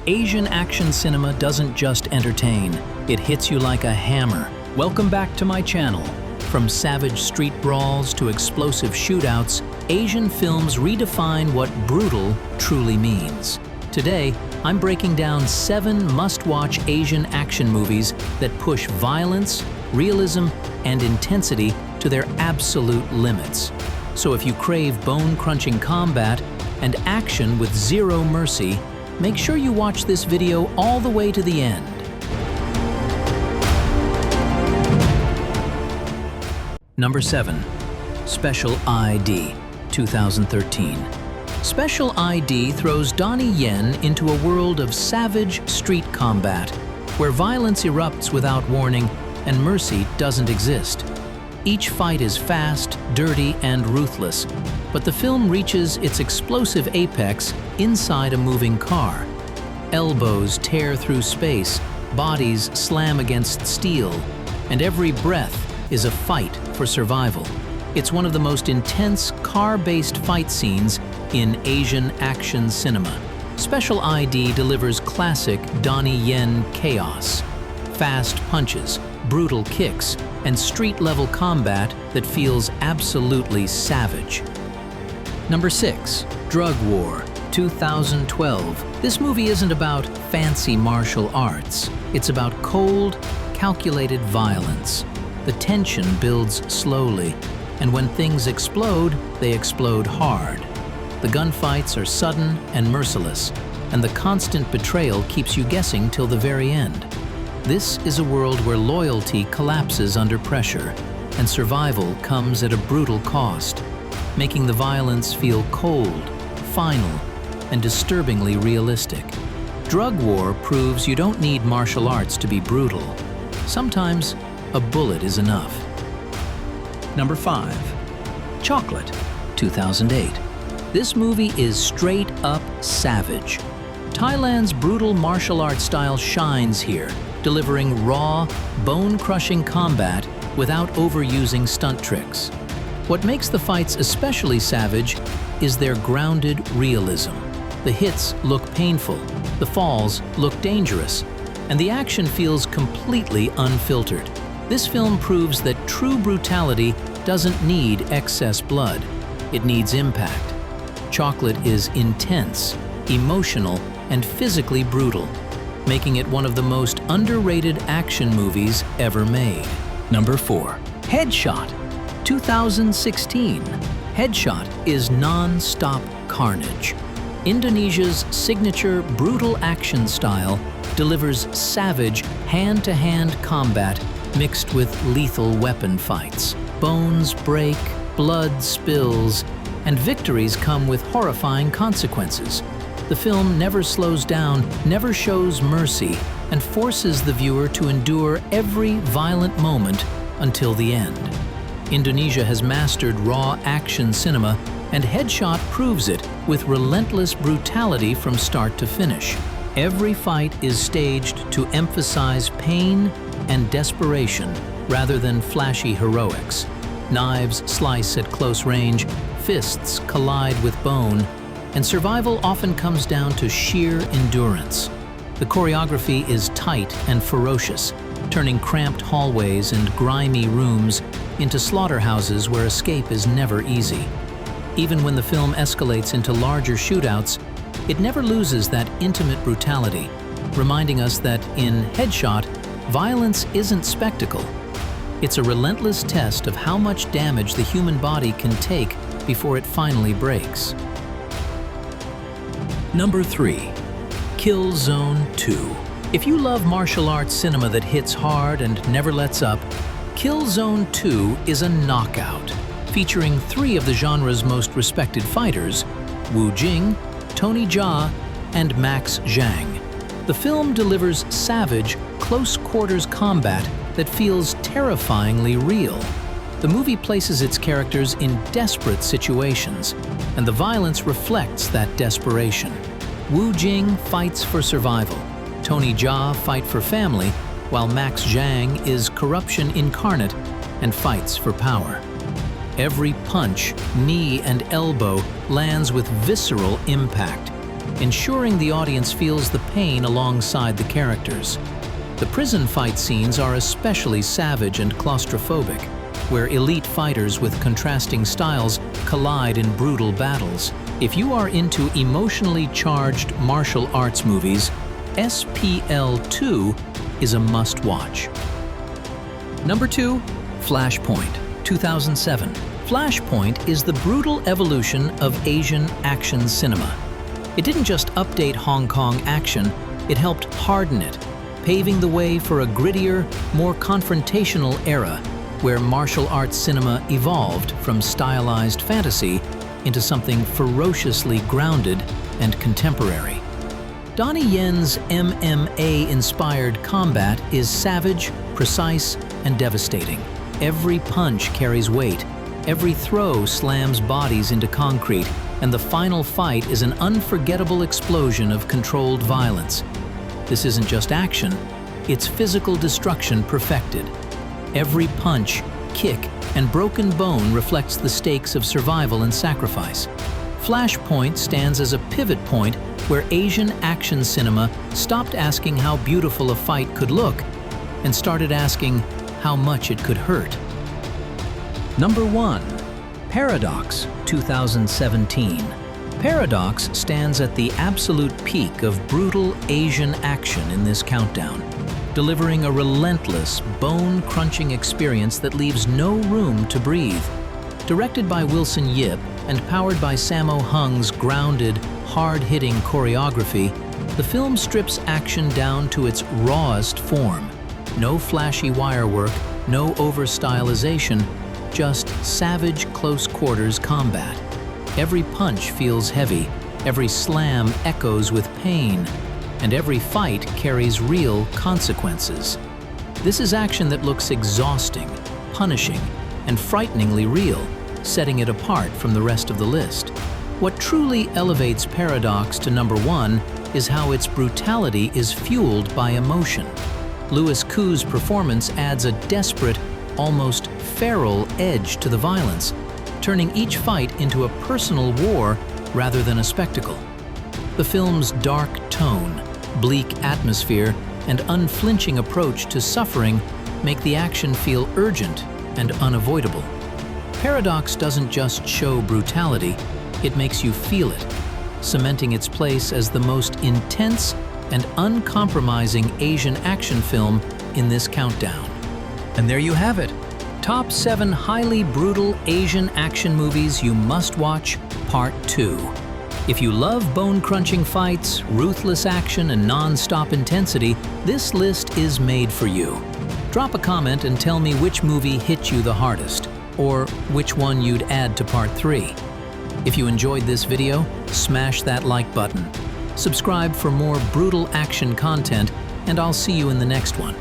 Asian action cinema doesn't just entertain, it hits you like a hammer. Welcome back to my channel. From savage street brawls to explosive shootouts, Asian films redefine what brutal truly means. Today, I'm breaking down 7 must-watch Asian action movies that push violence, realism, and intensity to their absolute limits. So if you crave bone-crunching combat and action with zero mercy, make sure you watch this video all the way to the end. Number 7. Special ID, 2013. Special ID throws Donnie Yen into a world of savage street combat, where violence erupts without warning and mercy doesn't exist. Each fight is fast, dirty, and ruthless, but the film reaches its explosive apex inside a moving car. Elbows tear through space, bodies slam against steel, and every breath is a fight for survival. It's one of the most intense car-based fight scenes in Asian action cinema. Special ID delivers classic Donnie Yen chaos. Fast punches, brutal kicks, and street-level combat that feels absolutely savage. Number 6. Drug War, 2012. This movie isn't about fancy martial arts. It's about cold, calculated violence. The tension builds slowly, and when things explode, they explode hard. The gunfights are sudden and merciless, and the constant betrayal keeps you guessing till the very end. This is a world where loyalty collapses under pressure, and survival comes at a brutal cost, making the violence feel cold, final, and disturbingly realistic. Drug War proves you don't need martial arts to be brutal. Sometimes, a bullet is enough. Number 5. Chocolate, 2008. This movie is straight up savage. Thailand's brutal martial arts style shines here, delivering raw, bone-crushing combat without overusing stunt tricks. What makes the fights especially savage is their grounded realism. The hits look painful, the falls look dangerous, and the action feels completely unfiltered. This film proves that true brutality doesn't need excess blood. It needs impact. Chocolate is intense, emotional, and physically brutal, making it one of the most underrated action movies ever made. Number 4. Headshot, 2016. Headshot is non-stop carnage. Indonesia's signature brutal action style delivers savage hand-to-hand combat mixed with lethal weapon fights. Bones break, blood spills, and victories come with horrifying consequences. The film never slows down, never shows mercy, and forces the viewer to endure every violent moment until the end. Indonesia has mastered raw action cinema, and Headshot proves it with relentless brutality from start to finish. Every fight is staged to emphasize pain and desperation rather than flashy heroics. Knives slice at close range, fists collide with bone, and survival often comes down to sheer endurance. The choreography is tight and ferocious, turning cramped hallways and grimy rooms into slaughterhouses where escape is never easy. Even when the film escalates into larger shootouts, it never loses that intimate brutality, reminding us that in Headshot, violence isn't spectacle. It's a relentless test of how much damage the human body can take before it finally breaks. Number 3. Killzone 2. If you love martial arts cinema that hits hard and never lets up, Killzone 2 is a knockout, featuring 3 of the genre's most respected fighters, Wu Jing, Tony Jaa, and Max Zhang. The film delivers savage, close-quarters combat that feels terrifyingly real. The movie places its characters in desperate situations, and the violence reflects that desperation. Wu Jing fights for survival, Tony Jaa fights for family, while Max Zhang is corruption incarnate and fights for power. Every punch, knee, and elbow lands with visceral impact, ensuring the audience feels the pain alongside the characters. The prison fight scenes are especially savage and claustrophobic, where elite fighters with contrasting styles collide in brutal battles. If you are into emotionally charged martial arts movies, SPL 2 is a must-watch. Number 2. Flashpoint, 2007. Flashpoint is the brutal evolution of Asian action cinema. It didn't just update Hong Kong action, it helped harden it, paving the way for a grittier, more confrontational era where martial arts cinema evolved from stylized fantasy into something ferociously grounded and contemporary. Donnie Yen's MMA-inspired combat is savage, precise, and devastating. Every punch carries weight, every throw slams bodies into concrete, and the final fight is an unforgettable explosion of controlled violence. This isn't just action, it's physical destruction perfected. Every punch, kick, and broken bone reflects the stakes of survival and sacrifice. Flashpoint stands as a pivot point where Asian action cinema stopped asking how beautiful a fight could look and started asking how much it could hurt. Number 1. Paradox, 2017. Paradox stands at the absolute peak of brutal Asian action in this countdown, delivering a relentless, bone-crunching experience that leaves no room to breathe. Directed by Wilson Yip and powered by Sammo Hung's grounded, hard-hitting choreography, the film strips action down to its rawest form. No flashy wirework, no over-stylization, just savage close-quarters combat. Every punch feels heavy, every slam echoes with pain, and every fight carries real consequences. This is action that looks exhausting, punishing, and frighteningly real, setting it apart from the rest of the list. What truly elevates Paradox to number 1 is how its brutality is fueled by emotion. Louis Koo's performance adds a desperate, almost feral edge to the violence, turning each fight into a personal war rather than a spectacle. The film's dark tone, bleak atmosphere, and unflinching approach to suffering make the action feel urgent and unavoidable. Paradox doesn't just show brutality, it makes you feel it, cementing its place as the most intense and uncompromising Asian action film in this countdown. And there you have it. Top 7 highly brutal Asian action movies you must watch, Part 2. If you love bone-crunching fights, ruthless action, and non-stop intensity, this list is made for you. Drop a comment and tell me which movie hit you the hardest, or which one you'd add to Part 3. If you enjoyed this video, smash that like button. Subscribe for more brutal action content, and I'll see you in the next one.